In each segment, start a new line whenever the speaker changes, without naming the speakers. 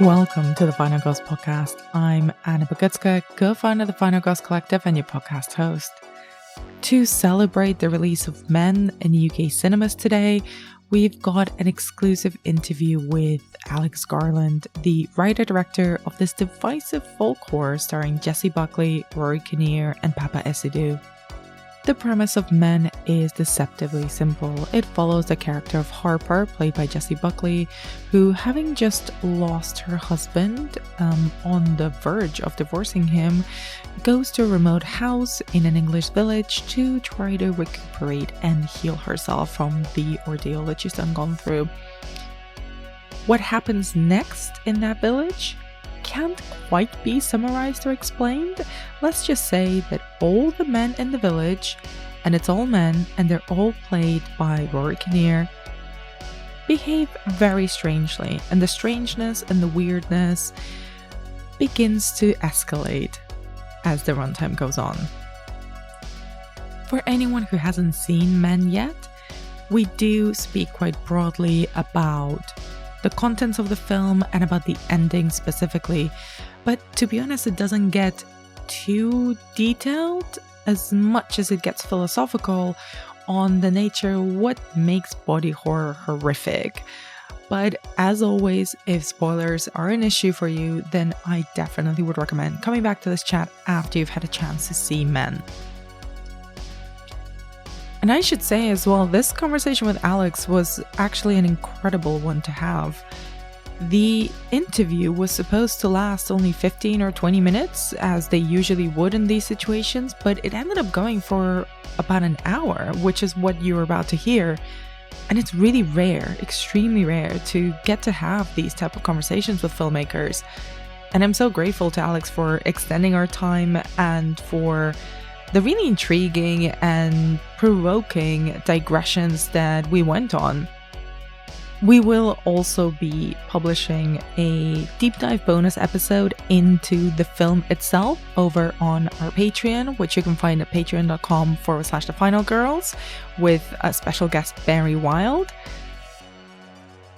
Welcome to the Final Girls podcast. I'm Anna Bogutska, co-founder of the Final Girls Collective and your podcast host. To celebrate the release of Men in UK cinemas today, we've got an exclusive interview with Alex Garland, the writer-director of this divisive folk horror starring Jessie Buckley, Rory Kinnear, and Papa Esidu. The premise of Men is deceptively simple. It follows the character of Harper, played by Jessie Buckley, who, having just lost her husband on the verge of divorcing him, goes to a remote house in an English village to try to recuperate and heal herself from the ordeal that she's gone through. What happens next in that village can't quite be summarized or explained. Let's just say that all the men in the village, and it's all men, and they're all played by Rory Kinnear, behave very strangely, and the strangeness and the weirdness begins to escalate as the runtime goes on. For anyone who hasn't seen Men yet, we do speak quite broadly about the contents of the film and about the ending specifically, but to be honest, it doesn't get too detailed as much as it gets philosophical on the nature what makes body horror horrific. But as always, if spoilers are an issue for you, then I definitely would recommend coming back to this chat after you've had a chance to see Men. And I should say as well, this conversation with Alex was actually an incredible one to have. The interview was supposed to last only 15 or 20 minutes, as they usually would in these situations, but it ended up going for about an hour, which is what you're about to hear. And it's really rare, extremely rare, to get to have these type of conversations with filmmakers. And I'm so grateful to Alex for extending our time and for the really intriguing and provoking digressions that we went on. We will also be publishing a deep dive bonus episode into the film itself over on our Patreon, which you can find at patreon.com/thefinalgirls with a special guest, Barry Wild.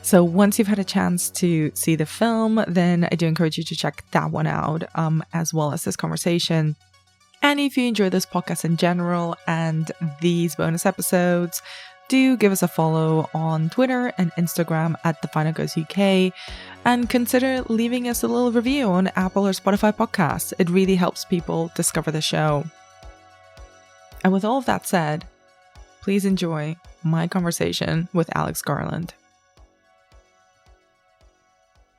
So once you've had a chance to see the film, then I do encourage you to check that one out, as well as this conversation. And if you enjoy this podcast in general and these bonus episodes, do give us a follow on Twitter and Instagram at The Final Girls UK, and consider leaving us a little review on Apple or Spotify podcasts. It really helps people discover the show. And with all of that said, please enjoy my conversation with Alex Garland.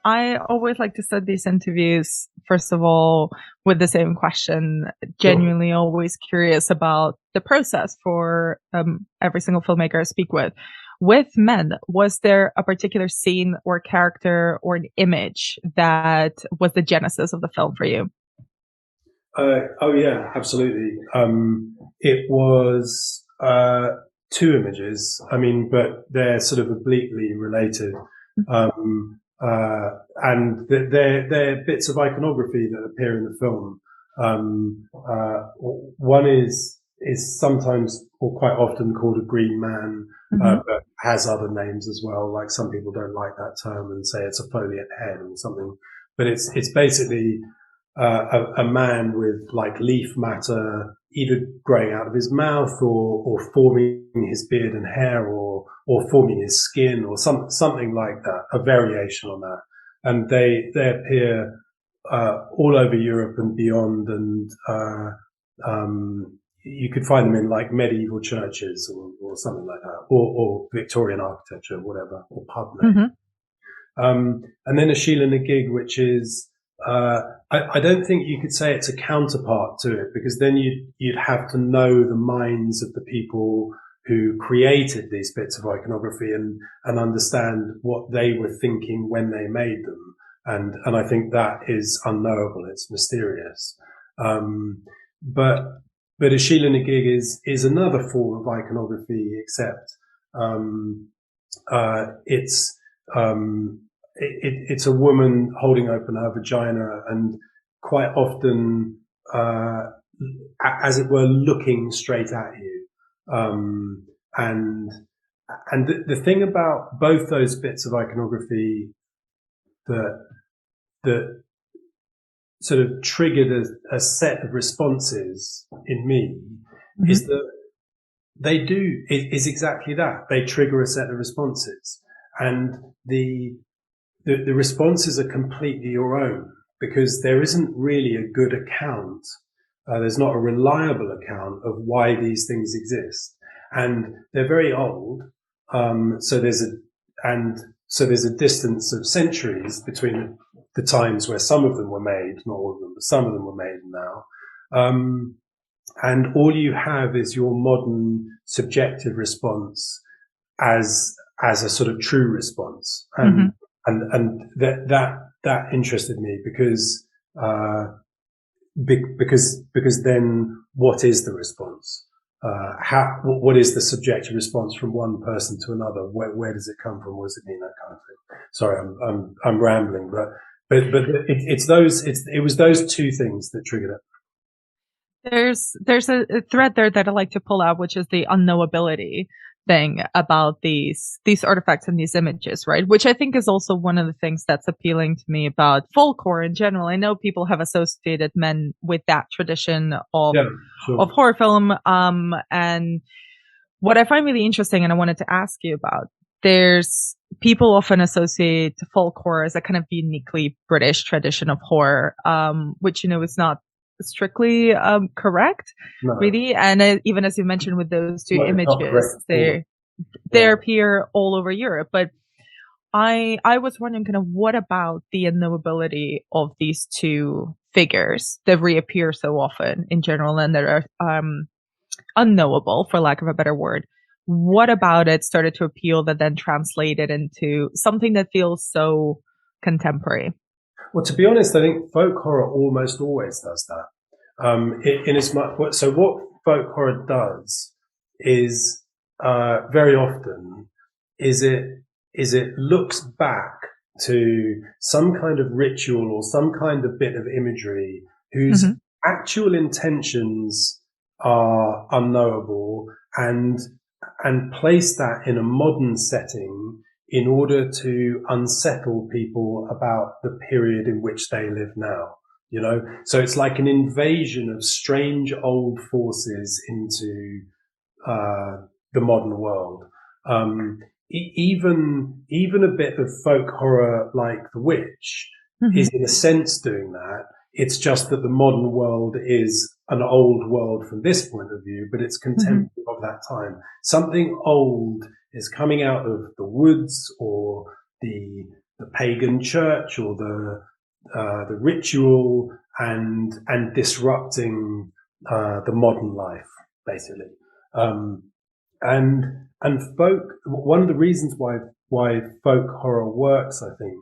I always like to start these interviews, first of all, with the same question. Genuinely always curious about the process for every single filmmaker I speak with. With Men, was there a particular scene or character or an image that was the genesis of the film for you?
Oh yeah, absolutely. It was two images. I mean, but they're sort of obliquely related. And they're bits of iconography that appear in the film. One is sometimes or quite often called a green man, but has other names as well. Like some people don't like that term and say it's a foliate head or something. But it's basically a man with like leaf matter either growing out of his mouth or forming his beard and hair or forming his skin or something like that, a variation on that. And they appear all over Europe and beyond, and you could find them in like medieval churches or something like that, or Victorian architecture, whatever, or pub name. And then a Sheila Nagig, which is I don't think you could say it's a counterpart to it, because then you'd have to know the minds of the people who created these bits of iconography and understand what they were thinking when they made them. And I think that is unknowable. It's mysterious. But a Sheila Nagig is another form of iconography, except it's a woman holding open her vagina and quite often, as it were, looking straight at you. And the thing about both those bits of iconography that that sort of triggered a set of responses in me is that they do is exactly that. They trigger a set of responses, and the responses are completely your own, because there isn't really a good account. There's not a reliable account of why these things exist, and they're very old. So there's a distance of centuries between the times where some of them were made, not all of them, but some of them were made now. And all you have is your modern subjective response as a sort of true response. And that interested me because then what is the response? What is the subjective response from one person to another? Where does it come from? What does it mean? That kind of thing. Sorry, I'm rambling, but it was those two things that triggered it.
There's a thread there that I like to pull out, which is the unknowability thing about these artifacts and these images, right? Which I think is also one of the things that's appealing to me about folk horror in general. I know people have associated men with that tradition of horror film. And what I find really interesting, and I wanted to ask you about, there's people often associate folk horror as a kind of uniquely British tradition of horror, which, is not strictly correct, really. And even as you mentioned with those two images, they appear all over Europe. But I was wondering, kind of, what about the unknowability of these two figures that reappear so often in general and that are unknowable, for lack of a better word? What about it started to appeal that then translated into something that feels so contemporary?
Well, to be honest, I think folk horror almost always does that. So what folk horror does is very often is it looks back to some kind of ritual or some kind of bit of imagery whose actual intentions are unknowable, and place that in a modern setting in order to unsettle people about the period in which they live now, So it's like an invasion of strange old forces into the modern world. Even a bit of folk horror like The Witch is in a sense doing that. It's just that the modern world is an old world from this point of view, but it's contemporary of that time. Something old is coming out of the woods or the pagan church or the ritual and disrupting the modern life, basically. And folk, one of the reasons why folk horror works, I think,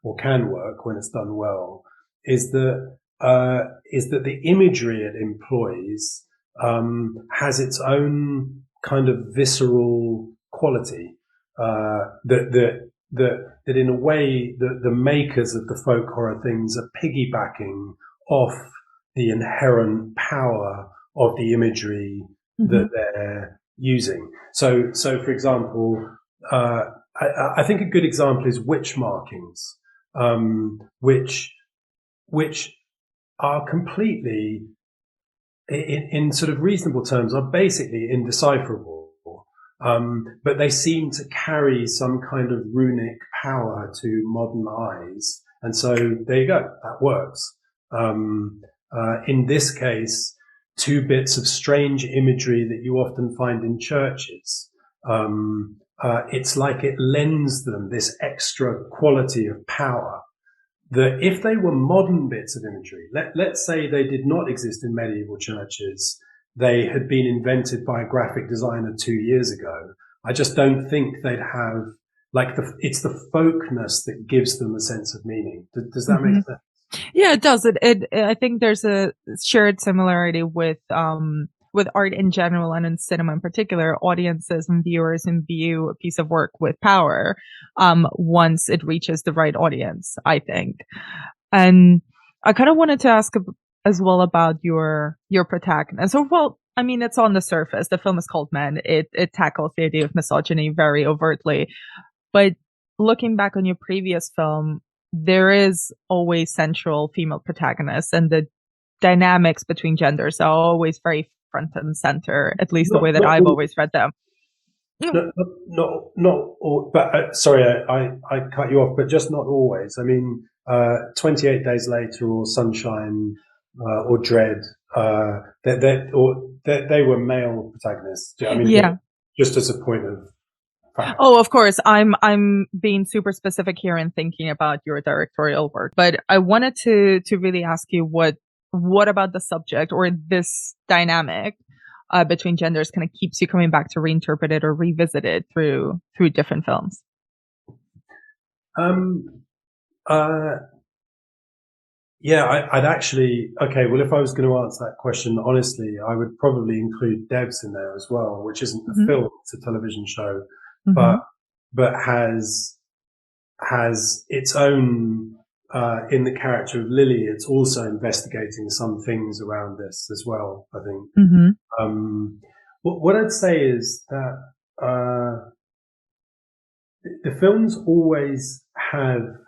or can work when it's done well, is that the imagery it employs has its own kind of visceral quality, that in a way the makers of the folk horror things are piggybacking off the inherent power of the imagery that they're using. So for example, I think a good example is witch markings, which are completely, in sort of reasonable terms, are basically indecipherable. But they seem to carry some kind of runic power to modern eyes. And so there you go, that works. In this case, two bits of strange imagery that you often find in churches. It's like it lends them this extra quality of power that if they were modern bits of imagery, let's say they did not exist in medieval churches, they had been invented by a graphic designer 2 years ago, I just don't think they'd have, it's the folkness that gives them a sense of meaning. Does that make sense?
Yeah, it does. I think there's a shared similarity with art in general and in cinema in particular. Audiences and viewers imbue a piece of work with power once it reaches the right audience, I think. And I kind of wanted to ask as well about your protagonist. So, well, I mean, it's on the surface. The film is called Men. It tackles the idea of misogyny very overtly. But looking back on your previous film, there is always central female protagonists, and the dynamics between genders are always very front and center, at least the way that I've always read them.
Not all, but sorry, I cut you off, but just not always. I mean, 28 Days Later or Sunshine or Dread, they were male protagonists. I mean,
yeah.
Just as a point of fact.
Oh, of course. I'm being super specific here and thinking about your directorial work, but I wanted to really ask you what about the subject or this dynamic between genders kind of keeps you coming back to reinterpret it or revisit it through different films?
Yeah, I'd actually, okay, well, if I was going to answer that question honestly, I would probably include Devs in there as well, which isn't a film, it's a television show, but has its own, in the character of Lily, it's also investigating some things around this as well, I think. What I'd say is that the films always have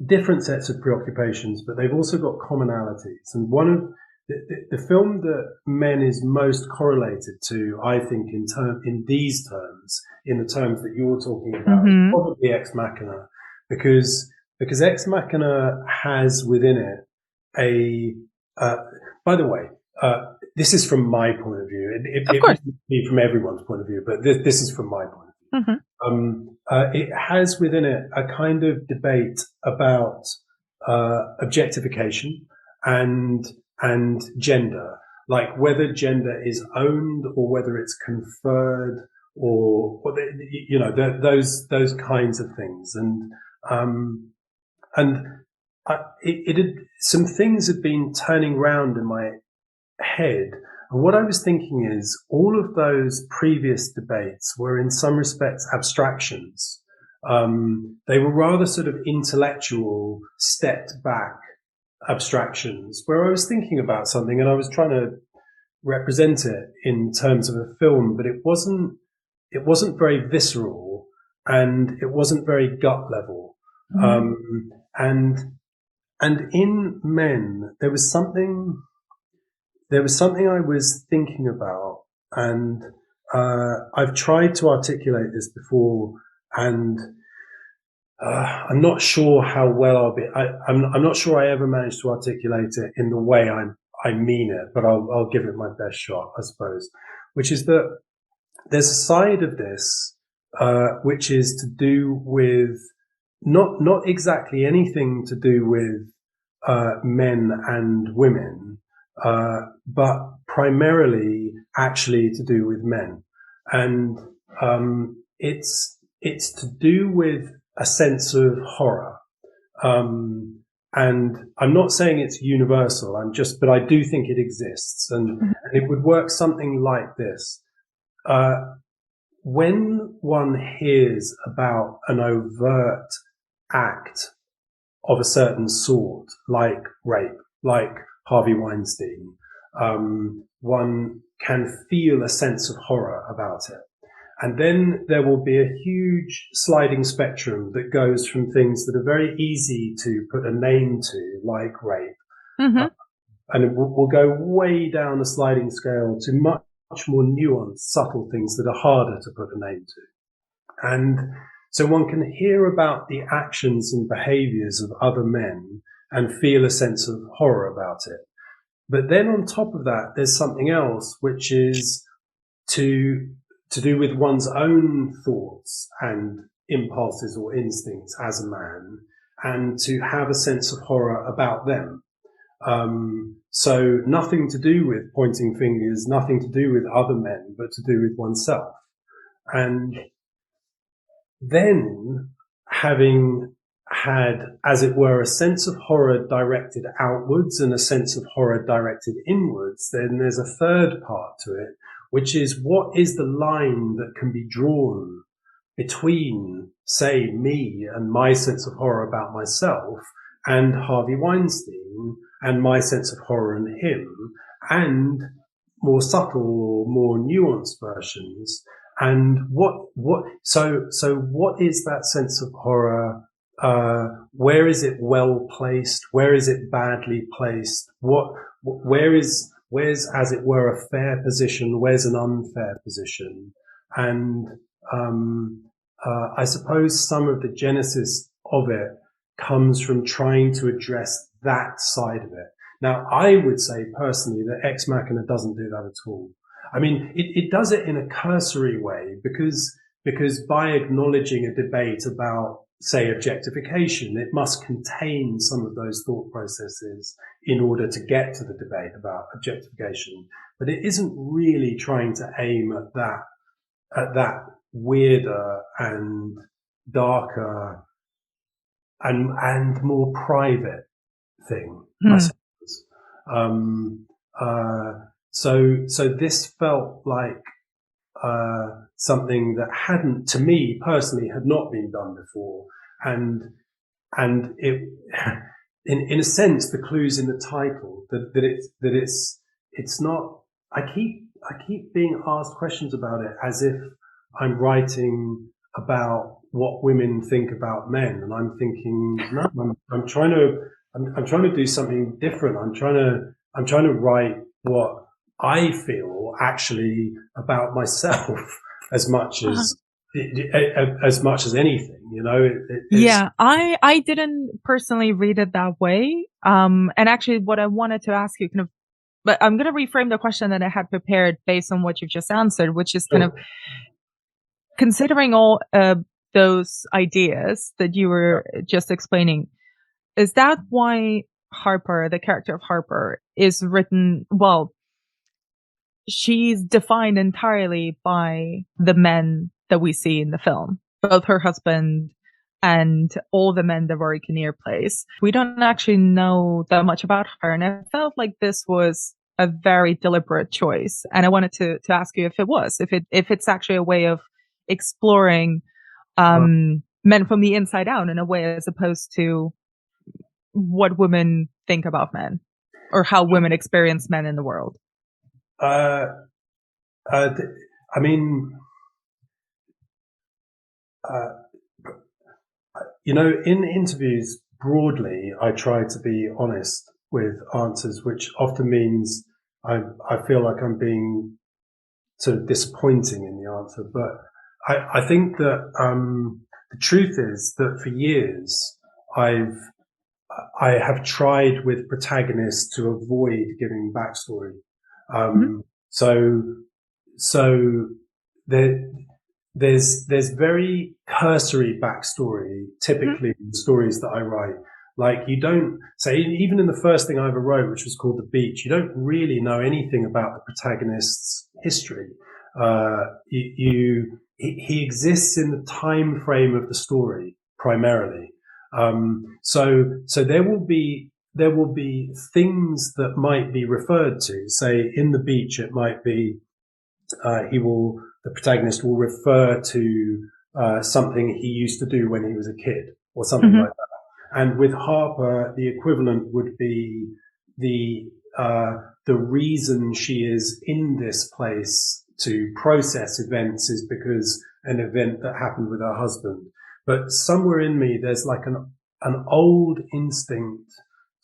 different sets of preoccupations, but they've also got commonalities. And one of the film that Men is most correlated to, I think, in these terms, in the terms that you're talking about, is probably Ex Machina, because Ex Machina has within it a. By the way, this is from my point of view. It may be from everyone's point of view, but this is from my point of view. It has within it a kind of debate about objectification and gender, like whether gender is owned or whether it's conferred, or those kinds of things. Some things have been turning round in my head. And what I was thinking is all of those previous debates were in some respects abstractions. They were rather sort of intellectual, stepped back abstractions where I was thinking about something and I was trying to represent it in terms of a film, but it wasn't very visceral and it wasn't very gut level. And in Men, there was something I was thinking about, and I've tried to articulate this before, and I'm not sure how well I'll be. I'm not sure I ever managed to articulate it in the way I mean it, but I'll give it my best shot, I suppose. Which is that there's a side of this which is to do with not exactly anything to do with men and women. But primarily actually to do with men. And it's to do with a sense of horror. And I'm not saying it's universal, but I do think it exists. And it would work something like this. When one hears about an overt act of a certain sort, like rape, like Harvey Weinstein, one can feel a sense of horror about it. And then there will be a huge sliding spectrum that goes from things that are very easy to put a name to, like rape, and it will go way down a sliding scale to much more nuanced, subtle things that are harder to put a name to. And so one can hear about the actions and behaviors of other men and feel a sense of horror about it. But then on top of that, there's something else, which is to do with one's own thoughts and impulses or instincts as a man, and to have a sense of horror about them. So nothing to do with pointing fingers, nothing to do with other men, but to do with oneself. And then having had, as it were, a sense of horror directed outwards and a sense of horror directed inwards, then there's a third part to it, which is what is the line that can be drawn between, say, me and my sense of horror about myself and Harvey Weinstein and my sense of horror in him, and more subtle or more nuanced versions. And so what is that sense of horror? Where is it well placed? Where is it badly placed? Where's, as it were, a fair position? Where's an unfair position? And, I suppose some of the genesis of it comes from trying to address that side of it. Now, I would say personally that Ex Machina doesn't do that at all. I mean, it does it in a cursory way because by acknowledging a debate about, say, objectification, it must contain some of those thought processes in order to get to the debate about objectification. But it isn't really trying to aim at that weirder and darker and more private thing, I suppose. So this felt like something that hadn't, to me personally, had not been done before, and it, in a sense, the clues in the title that it's not. I keep being asked questions about it as if I'm writing about what women think about men, and I'm thinking, no, I'm trying to do something different. I'm trying to write what I feel actually about myself as much as anything, you know.
Yeah, I didn't personally read it that way. And actually, what I wanted to ask you, kind of, but I'm going to reframe the question that I had prepared based on what you've just answered, which is kind of considering all those ideas that you were just explaining. Is that why Harper, the character of Harper, is written, well, she's defined entirely by the men that we see in the film, both her husband and all the men that Rory Kinnear plays. We don't actually know that much about her, and I felt like this was a very deliberate choice. And I wanted to ask you if it was, if it's actually a way of exploring men from the inside out in a way, as opposed to what women think about men or how women experience men in the world.
I mean, you know, in interviews broadly, I try to be honest with answers, which often means I feel like I'm being sort of disappointing in the answer. But I think that the truth is that for years I have tried with protagonists to avoid giving backstory. So there's very cursory backstory typically in stories that I write. Like, you don't say, even in the first thing I ever wrote, which was called The Beach, you don't really know anything about the protagonist's history. He exists in the time frame of the story primarily. So there will be things that might be referred to. Say in The Beach, it might be the protagonist will refer to something he used to do when he was a kid, or something like that. And with Harper, the equivalent would be the reason she is in this place to process events is because an event that happened with her husband. But somewhere in me, there's like an old instinct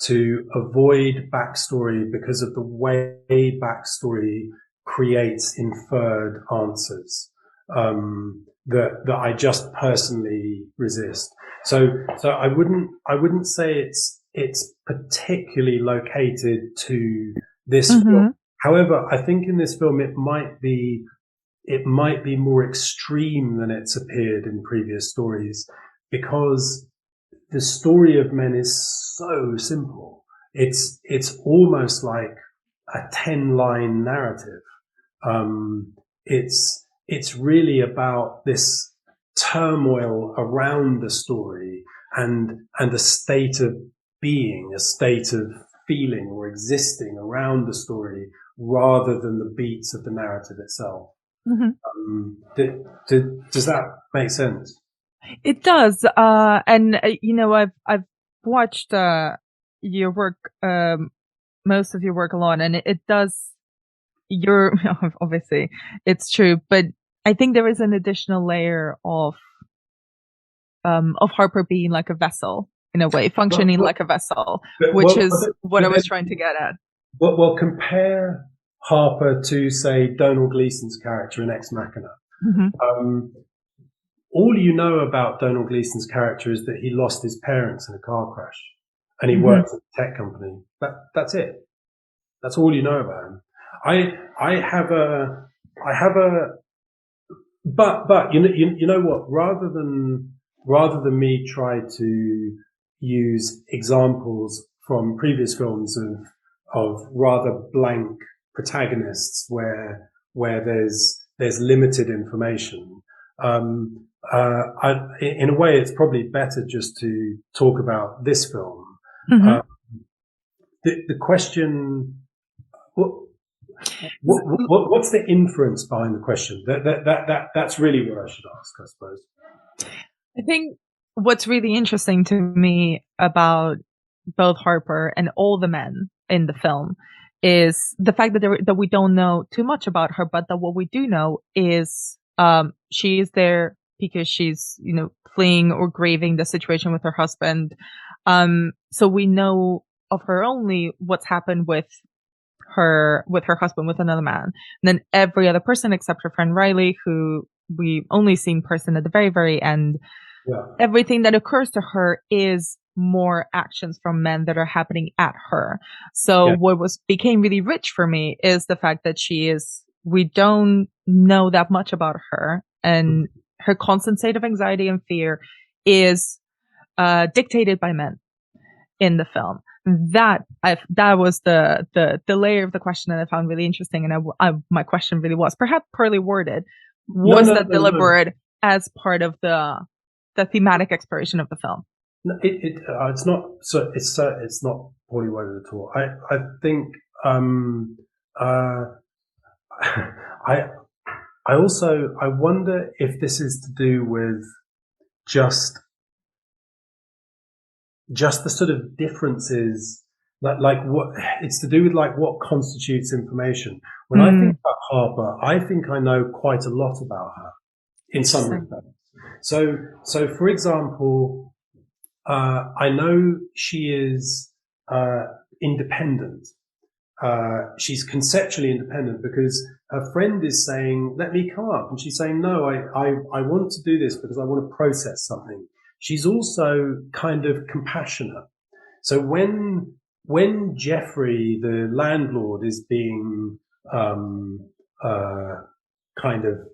to avoid backstory because of the way backstory creates inferred answers that I just personally resist. So I wouldn't say it's particularly located to this film. However, I think in this film it might be more extreme than it's appeared in previous stories, because the story of men is so simple. It's almost like a 10-line narrative. It's really about this turmoil around the story and a state of being, a state of feeling or existing around the story, rather than the beats of the narrative itself. Does that make sense?
It does. And you know, I've watched your work, most of your work a lot, and it does. You're obviously, it's true, but I think there is an additional layer of Harper being like a vessel in a way, functioning like a vessel, which is what I was trying to get at.
Well, compare Harper to, say, Donald Gleason's character in Ex Machina. All you know about Donald Gleason's character is that he lost his parents in a car crash, and he works at a tech company. That's it. That's all you know about him. I have a, but you know what? Rather than me try to use examples from previous films of rather blank protagonists where there's limited information. In a way, it's probably better just to talk about this film. The question, what's the inference behind the question? That's really what I should ask, I suppose.
I think what's really interesting to me about both Harper and all the men in the film is the fact that we don't know too much about her, but that what we do know is she is there because she's, fleeing or grieving the situation with her husband. So we know of her only what's happened with her husband, with another man. And then every other person except her friend Riley, who we only see in person at the very, very end.
Yeah.
Everything that occurs to her is more actions from men that are happening at her. So what became really rich for me is the fact that we don't know that much about her, and her constant state of anxiety and fear is dictated by men in the film. That was the layer of the question that I found really interesting, and my question really was perhaps poorly worded. Was that deliberate as part of the thematic exploration of the film?
No, it's not. So it's not poorly worded at all. I think I wonder if this is to do with just the sort of differences, like what it's to do with, like what constitutes information. When I think about Harper, I think I know quite a lot about her in some respects. So for example, I know she is independent. She's conceptually independent because her friend is saying, let me come up. And she's saying, no, I want to do this because I want to process something. She's also kind of compassionate. So when Jeffrey, the landlord, is being kind of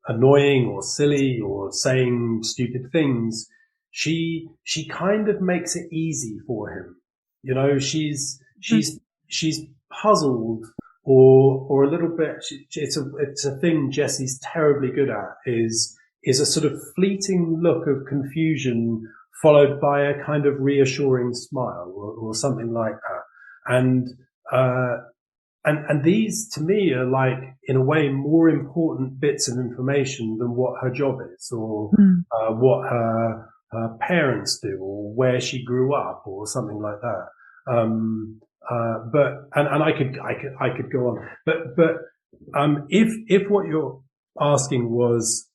annoying or silly or saying stupid things, she kind of makes it easy for him. She's puzzled or a little bit. It's a thing Jesse's terribly good at is a sort of fleeting look of confusion followed by a kind of reassuring smile or something like that. And these, to me, are like, in a way, more important bits of information than what her job is or what her parents do or where she grew up or something like that. But I could go on. But if what you're asking was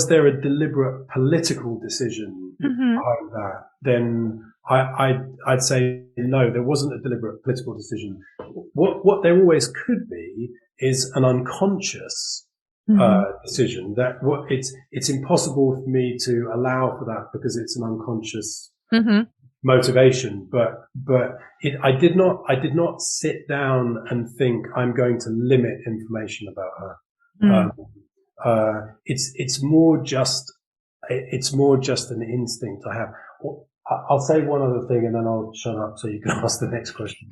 there a deliberate political decision behind that, then I'd say no, there wasn't a deliberate political decision. What there always could be is an unconscious decision that it's impossible for me to allow for that because it's an unconscious motivation. But I did not sit down and think I'm going to limit information about her. It's more just an instinct I have. I'll say one other thing and then I'll shut up so you can ask the next question.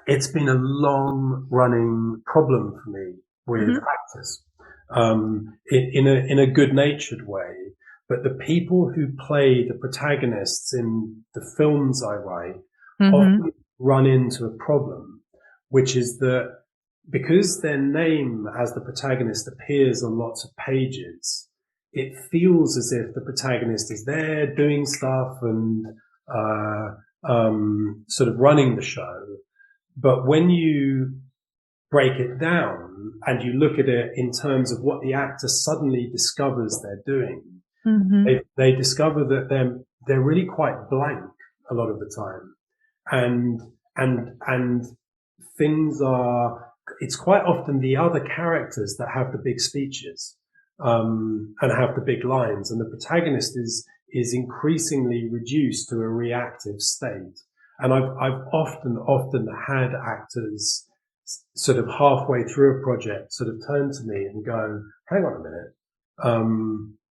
It's been a long running problem for me with actors, in a good natured way. But the people who play the protagonists in the films I write often run into a problem, which is that because their name as the protagonist appears on lots of pages, it feels as if the protagonist is there doing stuff and sort of running the show. But when you break it down and you look at it in terms of what the actor suddenly discovers they're doing, they discover that they're really quite blank a lot of the time, and things are. It's quite often the other characters that have the big speeches and have the big lines, and the protagonist is increasingly reduced to a reactive state. And I've often had actors sort of halfway through a project sort of turn to me and go, hang on a minute,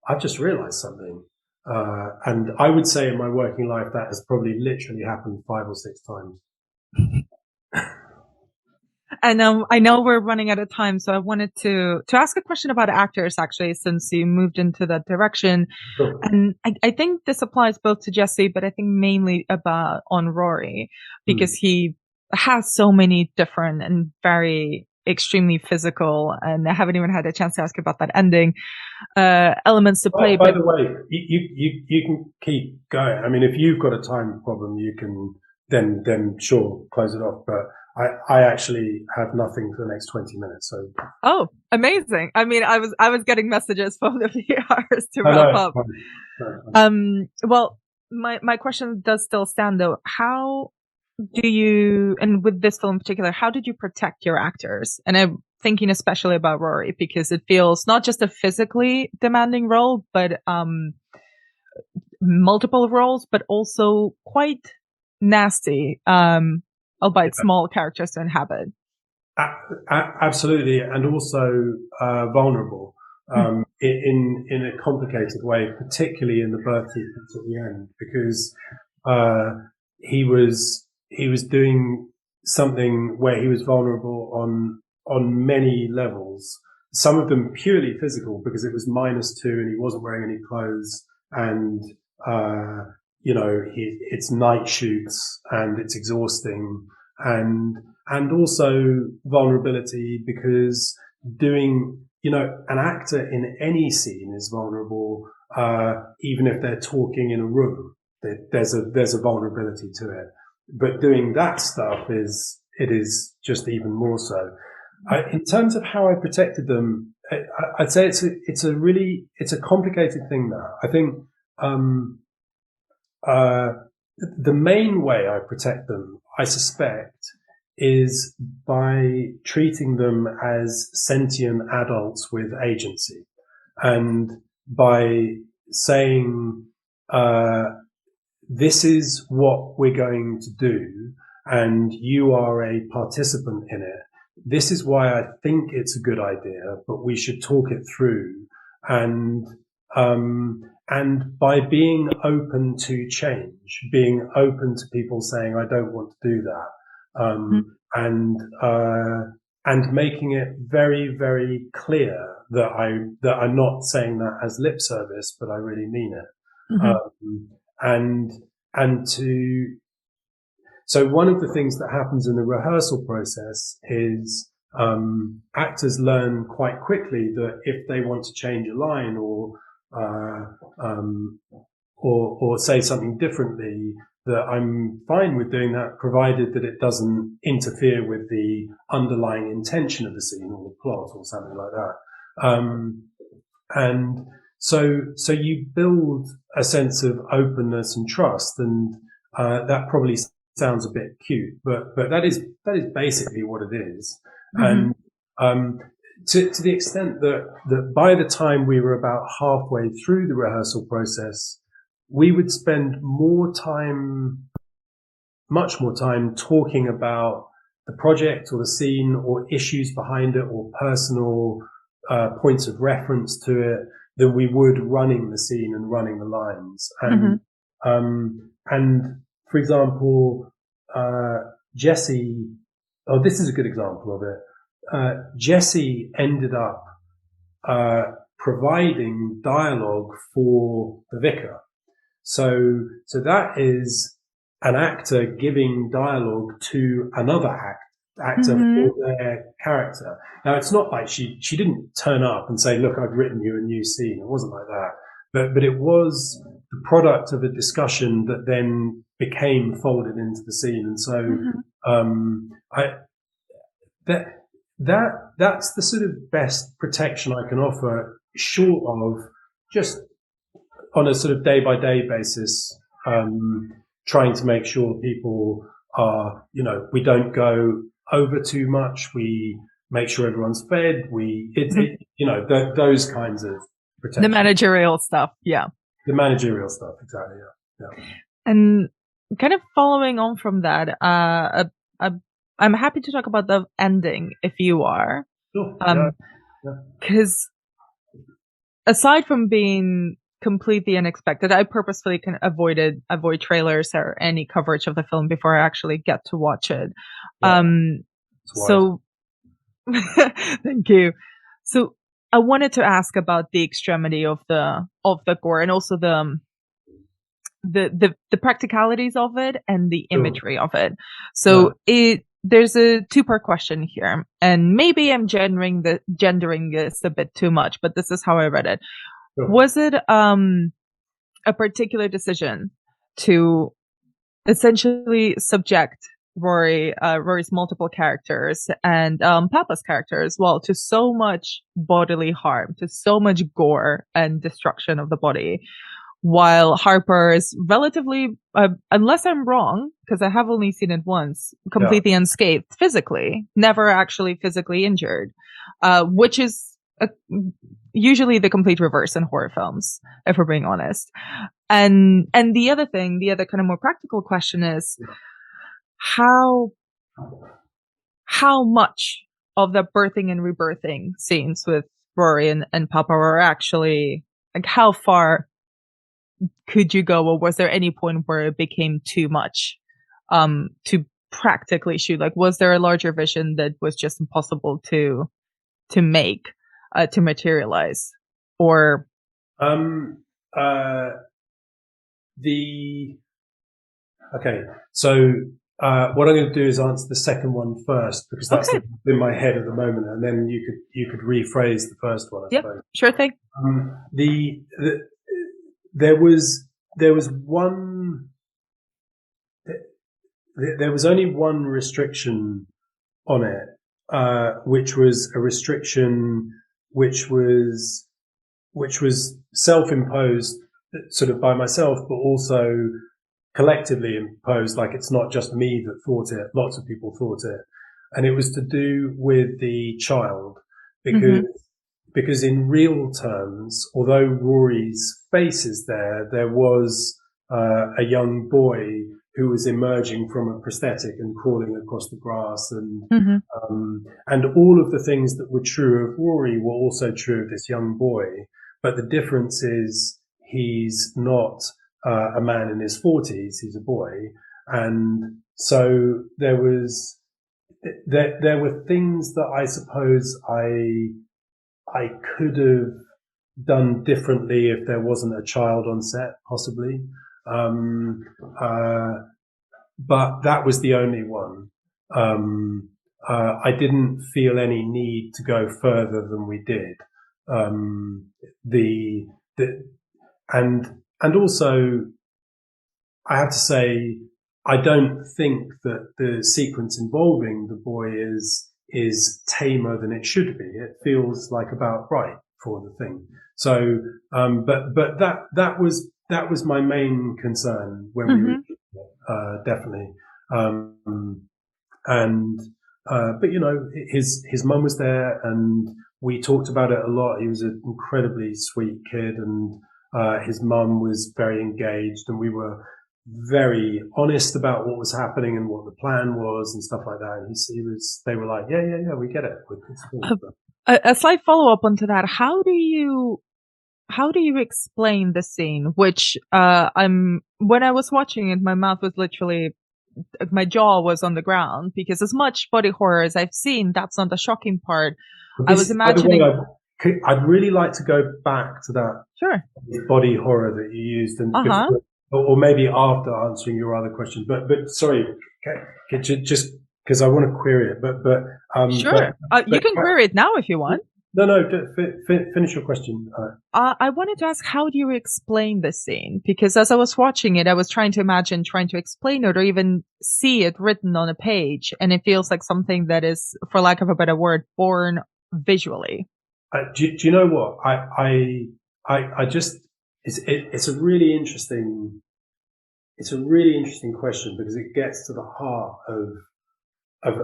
I've just realized something. And I would say in my working life that has probably literally happened 5 or 6 times.
And I know we're running out of time, so I wanted to ask a question about actors, actually, since you moved into that direction.
Sure.
And I think this applies both to Jesse, but I think mainly on Rory, because he has so many different and very extremely physical, and I haven't even had a chance to ask about that ending, elements to play.
By the way, you can keep going. I mean, if you've got a time problem, you can then sure, close it off. But I actually have nothing for the next 20 minutes. So.
Oh, amazing. I mean, I was getting messages from the VRs to wrap up. Well, my question does still stand though. How do you, and with this film in particular, how did you protect your actors? And I'm thinking especially about Rory, because it feels not just a physically demanding role, but multiple roles, but also quite nasty, albeit small characters to inhabit.
Absolutely, and also vulnerable in a complicated way, particularly in the birth sequence at the end, because he was doing something where he was vulnerable on many levels. Some of them purely physical, because it was -2 and he wasn't wearing any clothes, and it's night shoots and it's exhausting, and also vulnerability, because doing, an actor in any scene is vulnerable, even if they're talking in a room. There's a vulnerability to it, but doing that stuff is just even more so. In terms of how I protected them, I'd say it's a complicated thing now. I think the main way I protect them, I suspect, is by treating them as sentient adults with agency, and by saying, this is what we're going to do, and you are a participant in it. This is why I think it's a good idea, but we should talk it through. And by being open to change, being open to people saying, I don't want to do that. And making it very, very clear that I'm not saying that as lip service, but I really mean it. So one of the things that happens in the rehearsal process is actors learn quite quickly that if they want to change a line or say something differently, that I'm fine with doing that, provided that it doesn't interfere with the underlying intention of the scene or the plot or something like that. And so you build a sense of openness and trust, and that probably sounds a bit cute, but that is basically what it is. And to the extent that by the time we were about halfway through the rehearsal process, we would spend much more time talking about the project or the scene or issues behind it or personal points of reference to it than we would running the scene and running the lines. And for example, Jesse, this is a good example of it. Jesse ended up providing dialogue for the vicar. So that is an actor giving dialogue to another actor for their character. Now, it's not like she didn't turn up and say, look, I've written you a new scene. It wasn't like that. But it was the product of a discussion that then became folded into the scene. And so that's the sort of best protection I can offer, short of just on a sort of day by day basis, trying to make sure people are, we don't go over too much. We make sure everyone's fed. Those kinds of protection.
The managerial stuff. Yeah.
The managerial stuff. Exactly. Yeah.
And kind of following on from that, I'm happy to talk about the ending if you are.
Sure.
Because aside from being completely unexpected, I purposefully avoid trailers or any coverage of the film before I actually get to watch it. So thank you. So I wanted to ask about the extremity of the gore, and also the practicalities of it and the imagery of it. So there's a two-part question here, and maybe I'm gendering this a bit too much, but this is how I read it. Sure. Was it a particular decision to essentially subject Rory's multiple characters and Papa's character as well to so much bodily harm, to so much gore and destruction of the body, while Harper is relatively, unless I'm wrong, because I have only seen it once, completely unscathed physically, never actually physically injured, which is usually the complete reverse in horror films, if we're being honest. And the other kind of more practical question is, how much of the birthing and rebirthing scenes with Rory and Papa were actually, like, how far could you go, or was there any point where it became too much to practically shoot? Like, was there a larger vision that was just impossible to make, to materialize? Or
so what I'm going to do is answer the second one first, because that's in my head at the moment, and then you could rephrase the first one. I suppose.
Sure thing.
There was only one restriction on it, which was a restriction which was self-imposed, sort of by myself, but also collectively imposed. Like, it's not just me that thought it; lots of people thought it, and it was to do with the child, because in real terms, although Rory's face is there was a young boy who was emerging from a prosthetic and crawling across the grass, and all of the things that were true of Rory were also true of this young boy. But the difference is he's not a man in his 40s; he's a boy, and so there were things that I suppose I could have done differently if there wasn't a child on set, possibly. But that was the only one. I didn't feel any need to go further than we did. And also, I have to say, I don't think that the sequence involving the boy is tamer than it should be. It feels like about right for the thing. So, but that was my main concern when we were definitely. But his mum was there, and we talked about it a lot. He was an incredibly sweet kid, and his mum was very engaged, and we were very honest about what was happening and what the plan was and stuff like that. And they were like, yeah, we get it. It's cool.
A slight follow up onto that. How do you explain the scene? Which when I was watching it, my mouth was literally, my jaw was on the ground, because as much body horror as I've seen, that's not the shocking part. I was imagining.
I'd really like to go back to that body horror that you used, and or maybe after answering your other question. But sorry, just because I want to query it. But
you can query it now if you want.
Finish your question.
I wanted to ask, how do you explain this scene? Because as I was watching it, I was trying to explain it or even see it written on a page. And it feels like something that is, for lack of a better word, born visually.
Do you know what? I just, it's a really interesting question because it gets to the heart of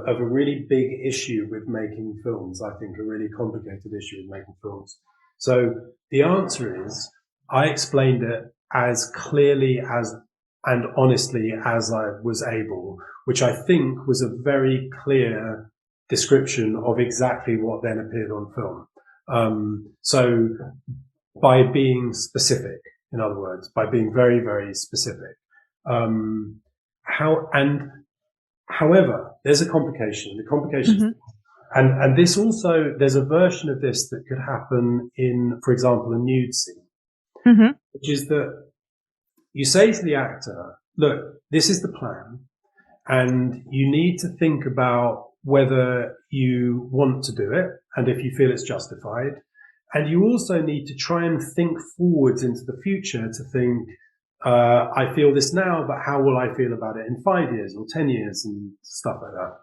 a really big issue with making films. I think a really complicated issue with making films. So the answer is, I explained it as clearly and honestly as I was able, which I think was a very clear description of exactly what then appeared on film. So by being specific, in other words, by being very, very specific, however, there's a complication. The complication, and this also, there's a version of this that could happen in, for example, a nude scene, which is that you say to the actor, look, this is the plan, and you need to think about whether you want to do it and if you feel it's justified. And you also need to try and think forwards into the future to think, I feel this now, but how will I feel about it in 5 years or 10 years and stuff like that.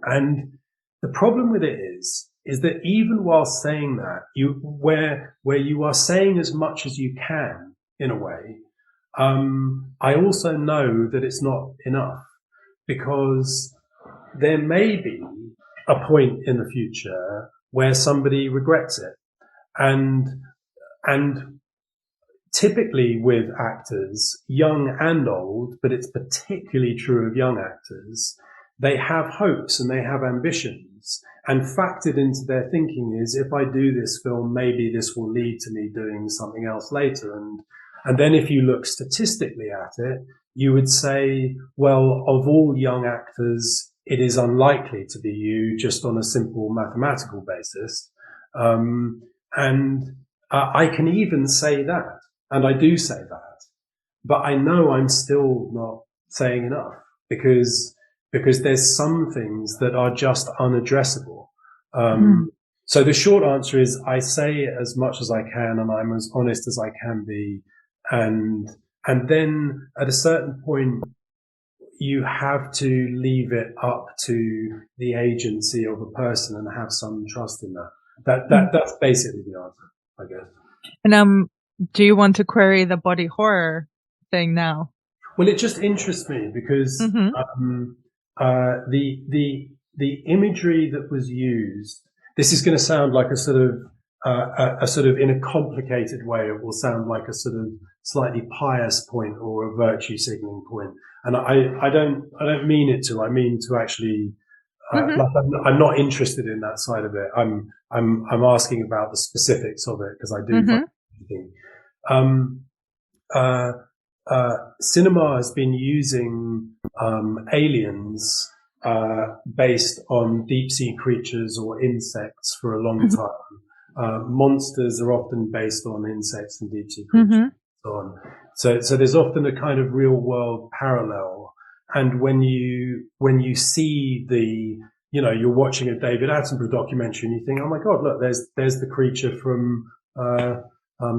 And the problem with it is that even while saying that, where you are saying as much as you can in a way, I also know that it's not enough, because there may be a point in the future where somebody regrets it. And typically with actors, young and old, but it's particularly true of young actors, they have hopes and they have ambitions. And factored into their thinking is, if I do this film, maybe this will lead to me doing something else later. And then if you look statistically at it, you would say, well, of all young actors, it is unlikely to be you, just on a simple mathematical basis. I can even say that, and I do say that, but I know I'm still not saying enough, because there's some things that are just unaddressable. So the short answer is, I say as much as I can, and I'm as honest as I can be, and then at a certain point, you have to leave it up to the agency of a person and have some trust in that. That's basically the answer, I guess.
And do you want to query the body horror thing now?
Well, it just interests me because the imagery that was used. This is going to sound like a sort of in a complicated way, it will sound like a sort of slightly pious point or a virtue signaling point. And I don't mean it to. I mean to actually. Like I'm not interested in that side of it. I'm asking about the specifics of it, because I do find it interesting. Cinema has been using aliens based on deep sea creatures or insects for a long time. Monsters are often based on insects and deep sea creatures, and so on. So there's often a kind of real world parallel. And when you see you're watching a David Attenborough documentary and you think, oh my God, look, there's the creature from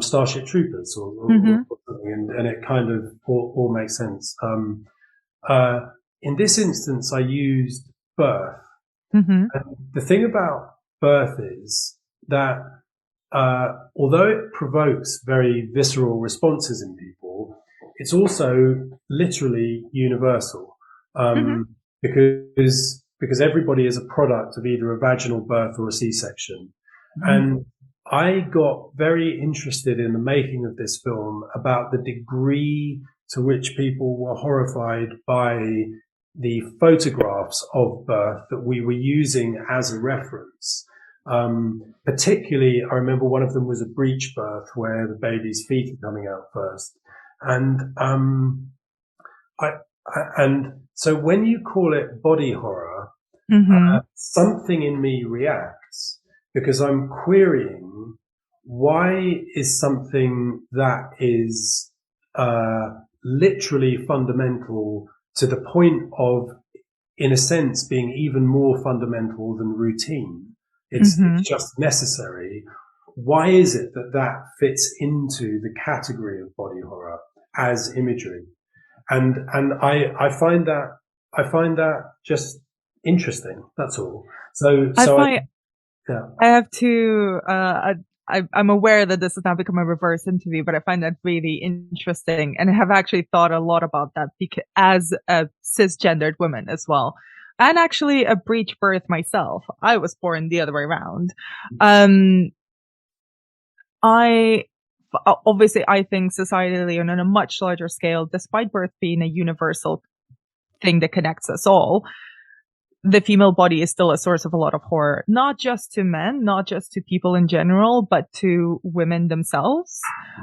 Starship Troopers or something, and it kind of all makes sense. In this instance, I used birth. And the thing about birth is that although it provokes very visceral responses in people, it's also literally universal, because everybody is a product of either a vaginal birth or a C-section. And I got very interested in the making of this film about the degree to which people were horrified by the photographs of birth that we were using as a reference. Particularly, I remember one of them was a breech birth where the baby's feet are coming out first. And so when you call it body horror, something in me reacts, because I'm querying, why is something that is literally fundamental to the point of, in a sense, being even more fundamental than routine, It's just necessary. Why is it that that fits into the category of body horror as imagery? And I find that just interesting. That's all.
I have to. I'm aware that this has now become a reverse interview, but I find that really interesting, and I have actually thought a lot about that because as a cisgendered woman as well, and actually a breech birth myself. I was born the other way around. I obviously I think societally and on a much larger scale, despite birth being a universal thing that connects us all, the female body is still a source of a lot of horror, not just to men, not just to people in general, but to women themselves.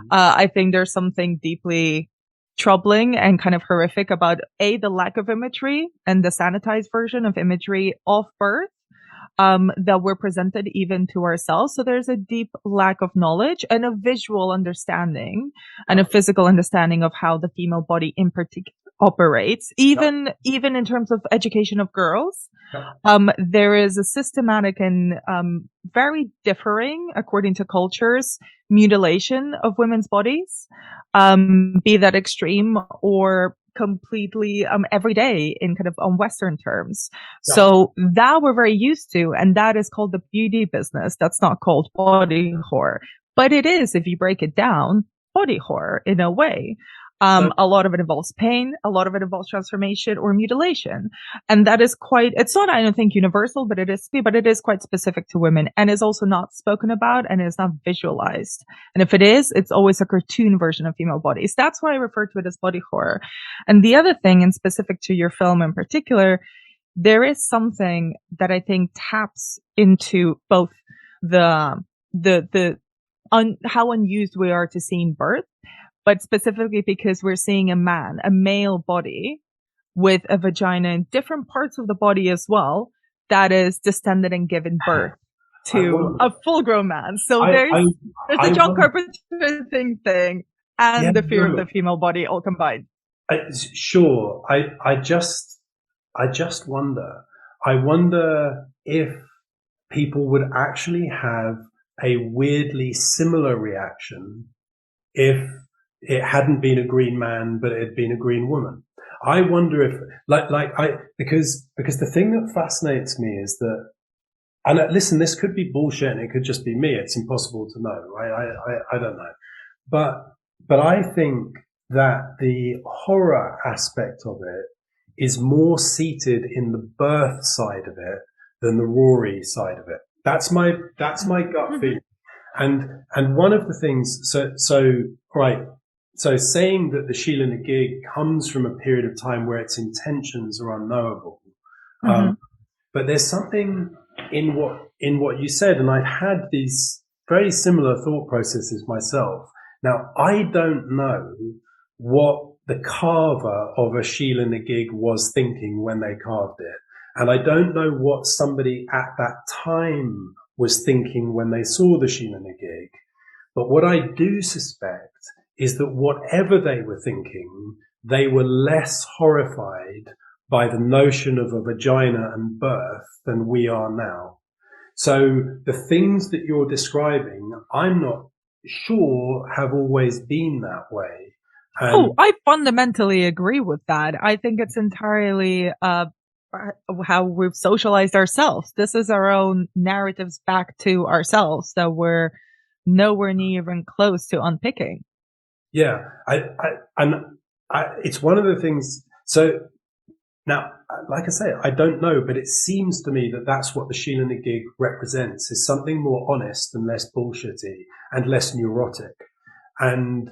I think there's something deeply troubling and kind of horrific about the lack of imagery and the sanitized version of imagery of birth. That we're presented even to ourselves. So there's a deep lack of knowledge and a visual understanding and a physical understanding of how the female body in particular operates, even in terms of education of girls. There is a systematic and very differing, according to cultures, mutilation of women's bodies, be that extreme or completely everyday in kind of on Western terms. So that we're very used to, and that is called the beauty business. That's not called body horror, but it is, if you break it down, body horror in a way. A lot of it involves pain, a lot of it involves transformation or mutilation. And that is it's not, I don't think, universal, but it is quite specific to women and is also not spoken about and is not visualized. And if it is, it's always a cartoon version of female bodies. That's why I refer to it as body horror. And the other thing, and specific to your film in particular, there is something that I think taps into both how unused we are to seeing birth, but specifically because we're seeing a male body with a vagina in different parts of the body as well, that is distended and given birth to a full-grown man. So there's the John Carpenter thing and the fear of the female body all combined.
Sure. I just wonder. I wonder if people would actually have a weirdly similar reaction if it hadn't been a green man, but it had been a green woman. I wonder if, because the thing that fascinates me is that, and listen, this could be bullshit and it could just be me. It's impossible to know, right? I don't know. But I think that the horror aspect of it is more seated in the birth side of it than the Rory side of it. That's my gut feeling. And one of the things, so saying that the Sheila na gig comes from a period of time where its intentions are unknowable. But there's something in what you said, and I'd had these very similar thought processes myself. Now, I don't know what the carver of a Sheila na gig was thinking when they carved it. And I don't know what somebody at that time was thinking when they saw the Sheila na gig. But what I do suspect is that whatever they were thinking, they were less horrified by the notion of a vagina and birth than we are now. So the things that you're describing, I'm not sure have always been that way.
I fundamentally agree with that. I think it's entirely how we've socialized ourselves. This is our own narratives back to ourselves that we're nowhere near even close to unpicking.
Yeah, it's one of the things. So now, like I say, I don't know, but it seems to me that that's what the Sheila na gig represents: is something more honest and less bullshitty and less neurotic. And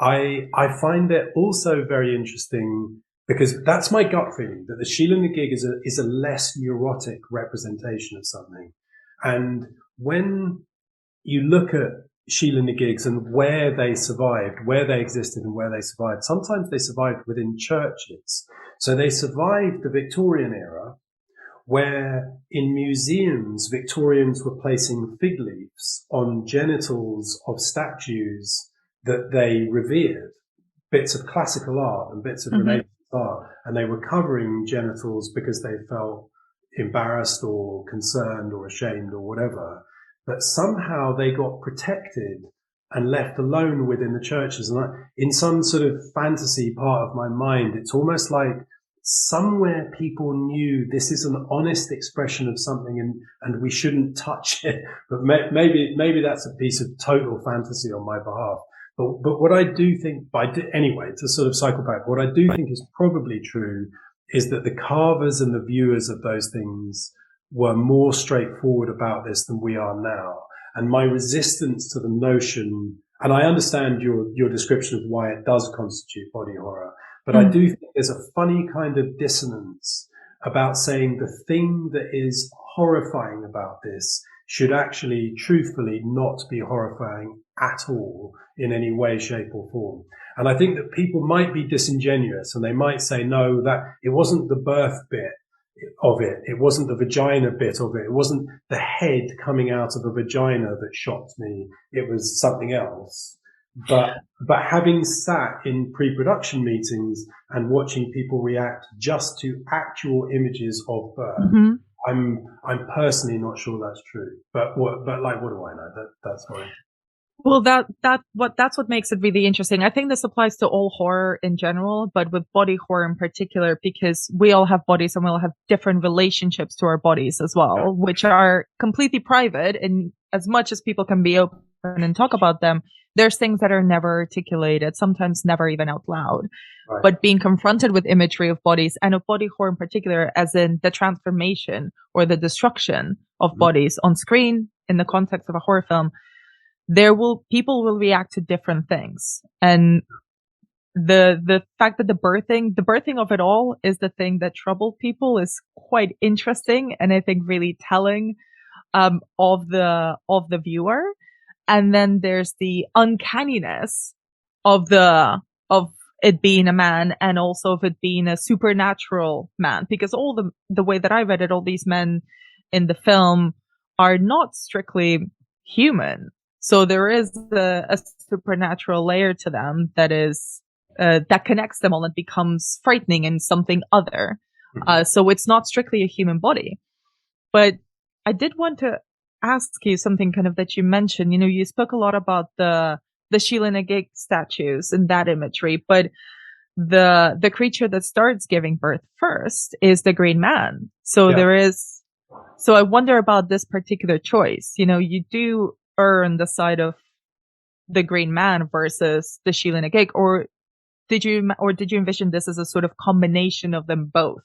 I find it also very interesting because that's my gut feeling, that the Sheila na gig is a less neurotic representation of something. And when you look at Sheila na gigs and where they survived, where they existed and where they survived, sometimes they survived within churches. So they survived the Victorian era, where in museums, Victorians were placing fig leaves on genitals of statues that they revered, bits of classical art and bits of Renaissance art, and they were covering genitals because they felt embarrassed or concerned or ashamed or whatever, but somehow they got protected and left alone within the churches. And in some sort of fantasy part of my mind, it's almost like somewhere people knew this is an honest expression of something and we shouldn't touch it. But maybe that's a piece of total fantasy on my behalf. But what I do think, anyway, to sort of cycle back, what I do think is probably true is that the carvers and the viewers of those things were more straightforward about this than we are now. And my resistance to the notion, and I understand your description of why it does constitute body horror, but I do think there's a funny kind of dissonance about saying the thing that is horrifying about this should actually, truthfully, not be horrifying at all in any way, shape or form. And I think that people might be disingenuous and they might say, no, that it wasn't the birth bit of it. It wasn't the vagina bit of it. It wasn't the head coming out of a vagina that shocked me. It was something else. But having sat in pre-production meetings and watching people react just to actual images of birth, I'm personally not sure that's true. But what do I know? That's fine.
Well, that's what makes it really interesting. I think this applies to all horror in general, but with body horror in particular, because we all have bodies and we all have different relationships to our bodies as well, which are completely private. And as much as people can be open and talk about them, there's things that are never articulated, sometimes never even out loud. Right. But being confronted with imagery of bodies and of body horror in particular, as in the transformation or the destruction of bodies on screen in the context of a horror film, people will react to different things. And the fact that the birthing of it all is the thing that troubled people is quite interesting and I think really telling of the viewer. And then there's the uncanniness of it being a man and also of it being a supernatural man, because all the way that I read it, all these men in the film are not strictly human. So there is a supernatural layer to them that is that connects them all and becomes frightening and something other. So it's not strictly a human body. But I did want to ask you something kind of that you mentioned. You know, you spoke a lot about the Sheila Gig statues and that imagery, but the creature that starts giving birth first is the Green Man. So so I wonder about this particular choice. You know, you do err on the side of the Green Man versus the Sheila Gig, or did you envision this as a sort of combination of them both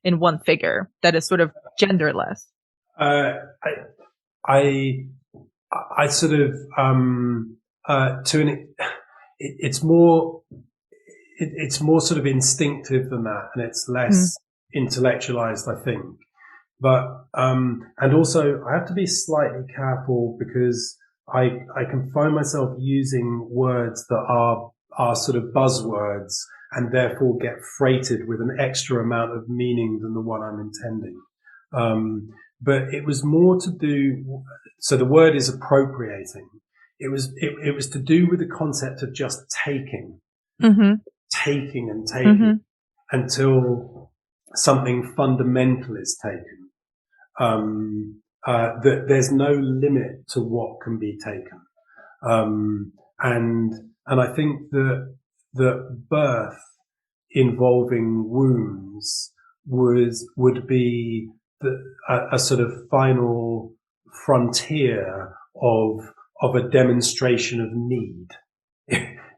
in one figure that is sort of genderless?
I sort of it's more sort of instinctive than that, and it's less intellectualized, I think. But and also I have to be slightly careful because I can find myself using words that are sort of buzzwords and therefore get freighted with an extra amount of meaning than the one I'm intending. But it was more to do. So the word is appropriating. It was to do with the concept of just taking until something fundamental is taken. That there's no limit to what can be taken. And I think that birth involving wounds would be a sort of final frontier of a demonstration of need.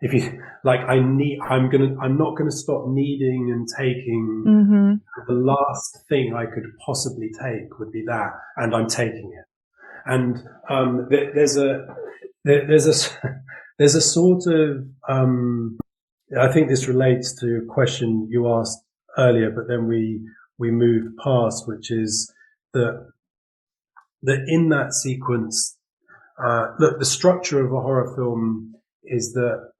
If you like, I'm not gonna stop needing and taking. The last thing I could possibly take would be that, and I'm taking it. And there's a sort of I think this relates to a question you asked earlier, but then we moved past, which is that in that sequence, look, the structure of a horror film is that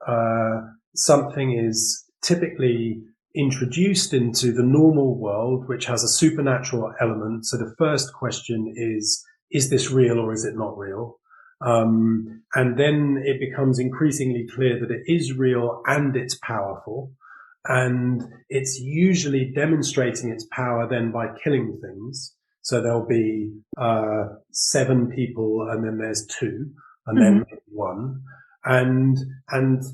something is typically introduced into the normal world, which has a supernatural element. So the first question is this real or is it not real? And then it becomes increasingly clear that it is real and it's powerful. And it's usually demonstrating its power then by killing things. So there'll be 7 people, and then there's 2, and then maybe 1. And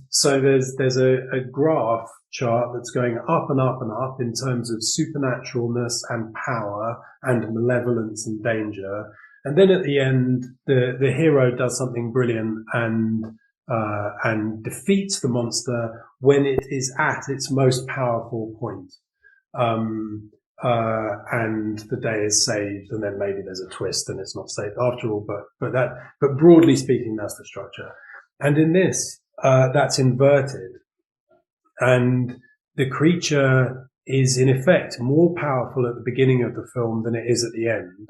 so there's a graph chart that's going up and up and up in terms of supernaturalness and power and malevolence and danger. And then at the end, the hero does something brilliant and defeats the monster when it is at its most powerful point. And the day is saved, and then maybe there's a twist and it's not saved after all. But broadly speaking, that's the structure. And in this, that's inverted, and the creature is in effect more powerful at the beginning of the film than it is at the end.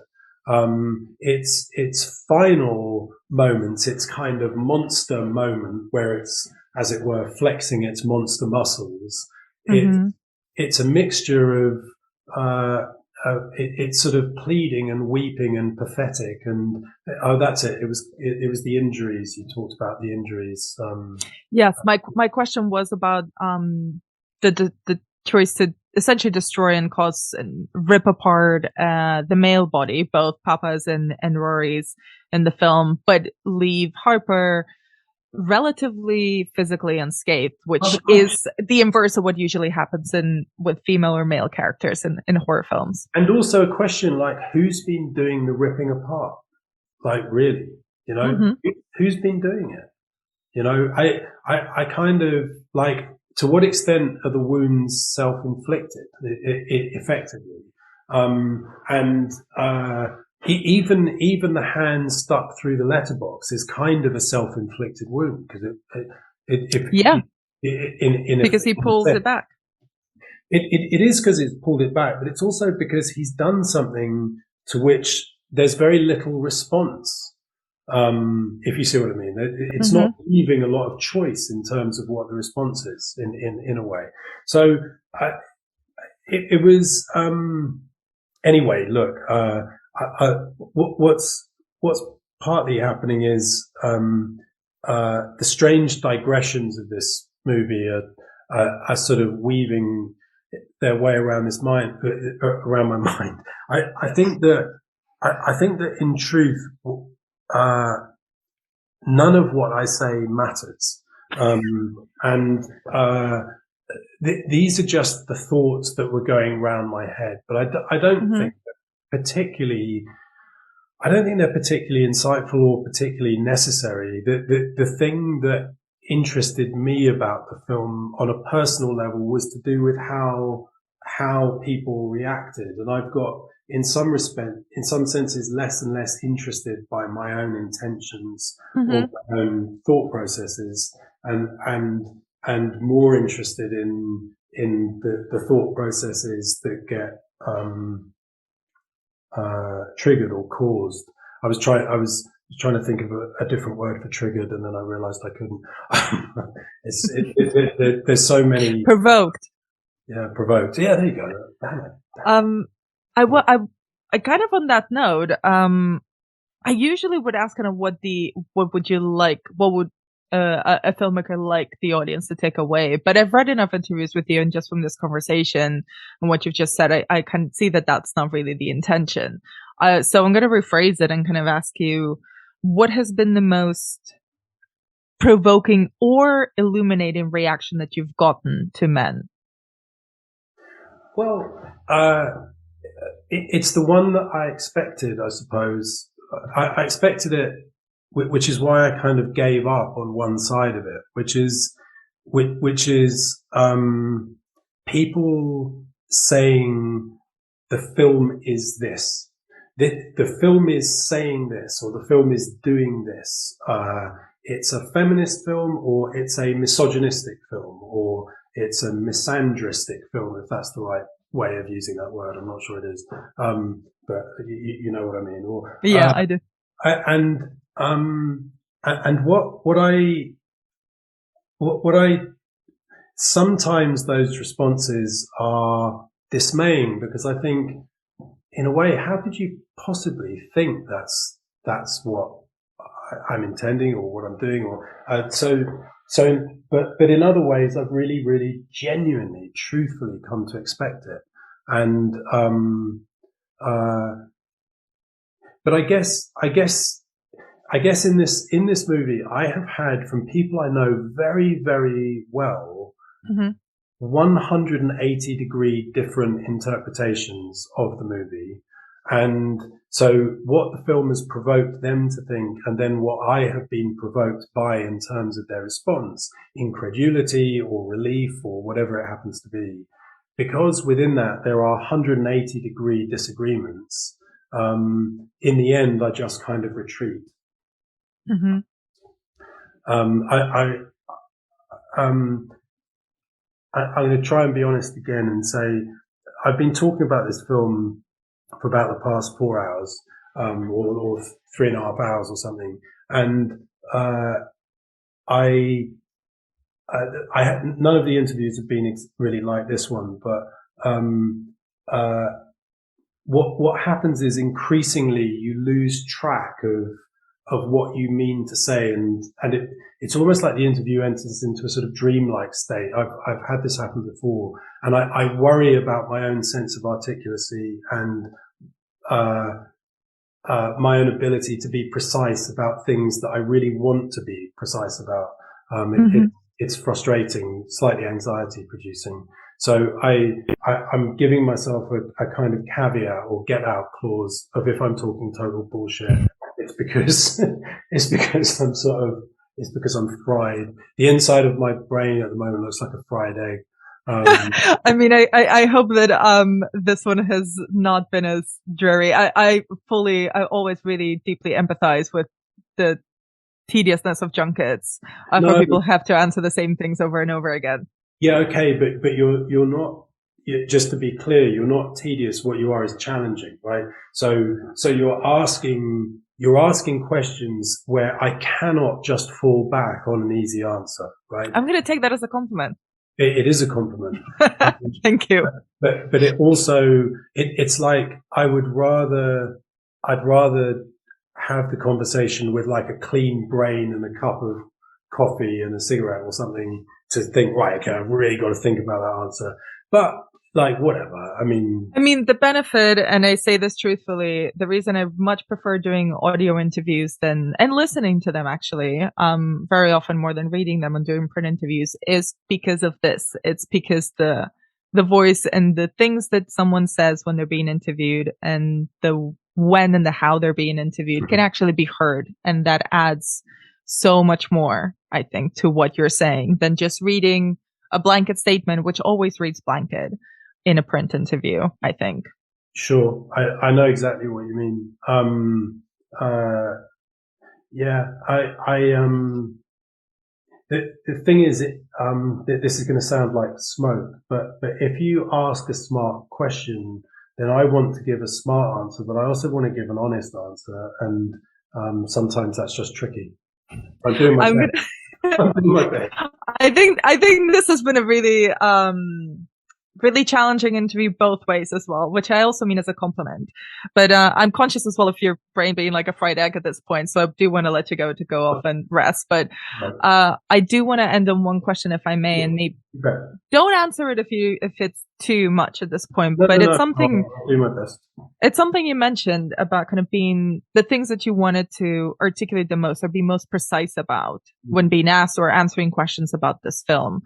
Its final moments, its kind of monster moment where it's, as it were, flexing its monster muscles. It's a mixture of it's sort of pleading and weeping and pathetic, and that's it. It was the injuries. You talked about the injuries.
Yes, my question was about the choice to essentially destroy and cause and rip apart the male body, both Papa's and Rory's in the film, but leave Harper relatively physically unscathed, which is the inverse of what usually happens with female or male characters in horror films.
And also a question like, who's been doing the ripping apart? Like, really, who's been doing it? I kind of like, to what extent are the wounds self-inflicted effectively? Even the hand stuck through the letterbox is kind of a self-inflicted wound, because
because he pulls it back.
It is because it's pulled it back, but it's also because he's done something to which there's very little response. If you see what I mean, it's not leaving a lot of choice in terms of what the response is in a way. So it was anyway. Look. What's partly happening is the strange digressions of this movie are sort of weaving their way around around my mind. I think that in truth, none of what I say matters, these are just the thoughts that were going around my head. But I don't think I don't think they're particularly insightful or particularly necessary. The thing that interested me about the film on a personal level was to do with how people reacted. And I've got, in some senses, less and less interested by my own intentions or my own thought processes, and more interested in the thought processes that get triggered or caused. I was trying to think of a different word for triggered, and then I realized I couldn't. There's so many.
Provoked.
Yeah, provoked. Yeah, there you go. Damn it.
I kind of, on that note, I usually would ask kind of what would you like, what would a filmmaker like the audience to take away? But I've read enough interviews with you, and just from this conversation and what you've just said, I can see that that's not really the intention. So I'm going to rephrase it and kind of ask you, what has been the most provoking or illuminating reaction that you've gotten to Men?
Well, it's the one that I expected, I suppose. I expected it, which is why I kind of gave up on one side of it, which is people saying the film is this. The film is saying this, or the film is doing this. It's a feminist film, or it's a misogynistic film, or it's a misandristic film, if that's the right way of using that word. I'm not sure it is. But you know what I mean. Or,
yeah, I do.
And what I sometimes those responses are dismaying, because I think, in a way, how could you possibly think that's what I'm intending or what I'm doing? But in other ways, I've really, really genuinely, truthfully come to expect it. And but I guess in this movie, I have had from people I know very, very well, 180-degree different interpretations of the movie. And so what the film has provoked them to think, and then what I have been provoked by in terms of their response, incredulity or relief or whatever it happens to be, because within that there are 180-degree disagreements, in the end, I just kind of retreat.
Mm-hmm.
I'm going to try and be honest again and say I've been talking about this film for about the past 4 hours, or 3.5 hours or something, and none of the interviews have been really like this one, but what happens is increasingly you lose track of what you mean to say, and it's almost like the interview enters into a sort of dreamlike state. I've had this happen before, and I worry about my own sense of articulacy and my own ability to be precise about things that I really want to be precise about. It's frustrating, slightly anxiety producing. So I'm giving myself a kind of caveat or get out clause of if I'm talking total bullshit, it's because I'm fried. The inside of my brain at the moment looks like a fried egg.
I mean, I hope that this one has not been as dreary. I always really deeply empathize with the tediousness of junkets, for people who have to answer the same things over and over again.
Yeah, okay, but you're not. Just to be clear, you're not tedious. What you are is challenging, right? So you're asking questions where I cannot just fall back on an easy answer, right?
I'm going to take that as a compliment.
It is a compliment.
Thank you.
But it also, it's like I'd rather have the conversation with like a clean brain and a cup of coffee and a cigarette or something to think, right, okay, I've really got to think about that answer. But like, whatever. I mean, the
benefit, and I say this truthfully, the reason I much prefer doing audio interviews and listening to them actually, very often more than reading them and doing print interviews, is because of this. It's because the voice and the things that someone says when they're being interviewed and the when and the how they're being interviewed can actually be heard. And that adds so much more, I think, to what you're saying than just reading a blanket statement, which always reads blanket in a print interview, I think.
Sure. I know exactly what you mean. Yeah, the thing is, this is going to sound like smoke, but if you ask a smart question, then I want to give a smart answer, but I also want to give an honest answer. And sometimes that's just tricky. I'm doing my best. I'm doing my best.
I think this has been a really, really challenging interview both ways as well, which I also mean as a compliment. But I'm conscious as well of your brain being like a fried egg at this point, so I do want to let you go off and rest. But I do want to end on one question, if I may, and maybe don't answer it if it's too much at this point. But it's something.
I'll do my best.
It's something you mentioned about kind of being the things that you wanted to articulate the most or be most precise about when being asked or answering questions about this film.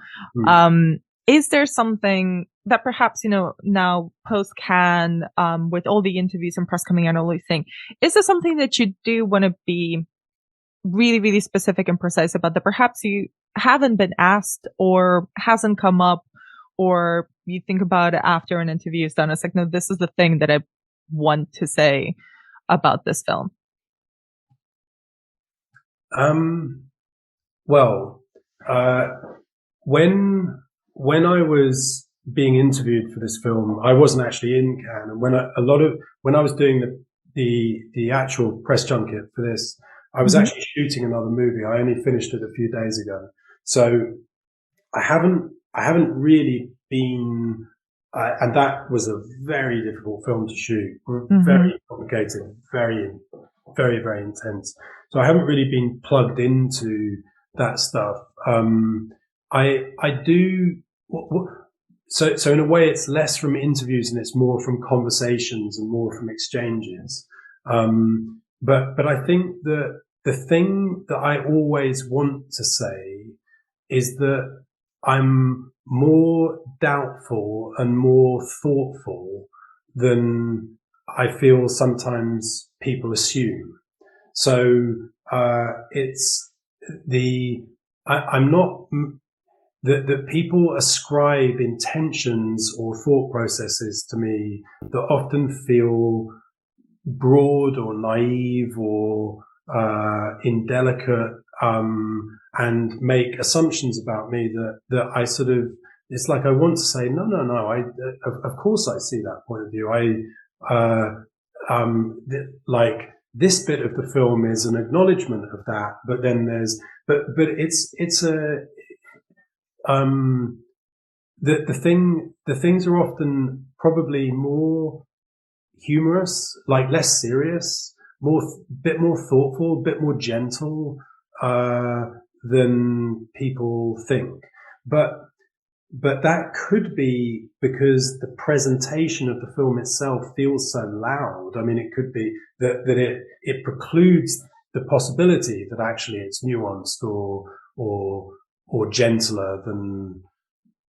Is there something that perhaps, now post Cannes, with all the interviews and press coming out and all these things, is there something that you do want to be really, really specific and precise about that perhaps you haven't been asked or hasn't come up, or you think about it after an interview is done? It's like, no, this is the thing that I want to say about this film.
Well, when I was being interviewed for this film, I wasn't actually in Cannes. And when I was doing the actual press junket for this, I was actually shooting another movie. I only finished it a few days ago. So I haven't really been, and that was a very difficult film to shoot, very complicated, very, very, very intense. So I haven't really been plugged into that stuff. I do, so in a way it's less from interviews and it's more from conversations and more from exchanges. But I think that the thing that I always want to say is that I'm more doubtful and more thoughtful than I feel sometimes people assume. So it's I'm not that people ascribe intentions or thought processes to me that often feel broad or naive or indelicate, and make assumptions about me that I sort of, it's like I want to say, no, of course I see that point of view. Like this bit of the film is an acknowledgement of that, but then but it's the things are often probably more humorous, like less serious, bit more thoughtful, bit more gentle than people think. But that could be because the presentation of the film itself feels so loud. I mean, it could be that it precludes the possibility that actually it's nuanced or gentler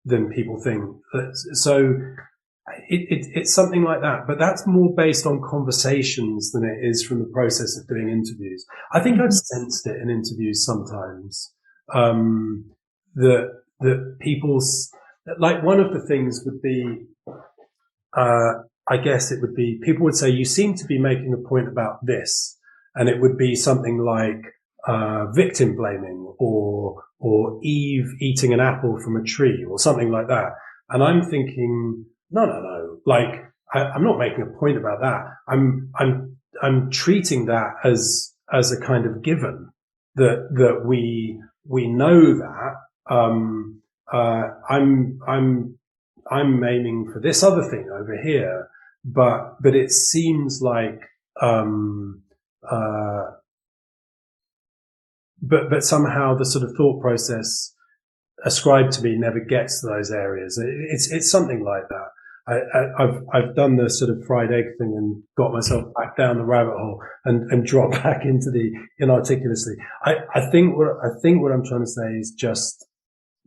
than people think. So it's something like that, but that's more based on conversations than it is from the process of doing interviews. I think I've sensed it in interviews sometimes, that people's, like one of the things would be, I guess it would be, people would say, you seem to be making a point about this. And it would be something like, victim blaming or Eve eating an apple from a tree or something like that. And I'm thinking, no. Like, I'm not making a point about that. I'm treating that as a kind of given that we know that. I'm aiming for this other thing over here, but it seems like, but somehow the sort of thought process ascribed to me never gets to those areas. It's something like that. I've done the sort of fried egg thing and got myself back down the rabbit hole and dropped back into the inarticulacy. I think what I'm trying to say is just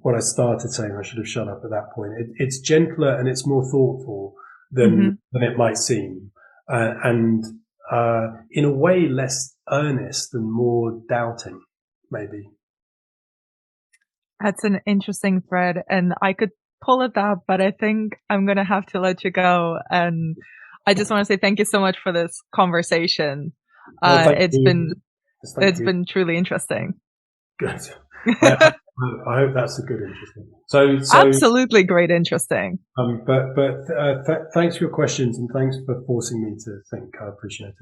what I started saying. I should have shut up at that point. It's gentler and it's more thoughtful than it might seem, and in a way less earnest and more doubting, maybe.
That's an interesting thread, and I could pull at that, but I think I'm going to have to let you go. And I just want to say thank you so much for this conversation. It's been truly interesting.
Good. I hope that's a good interesting. So
absolutely great interesting.
But thanks for your questions and thanks for forcing me to think. I appreciate it.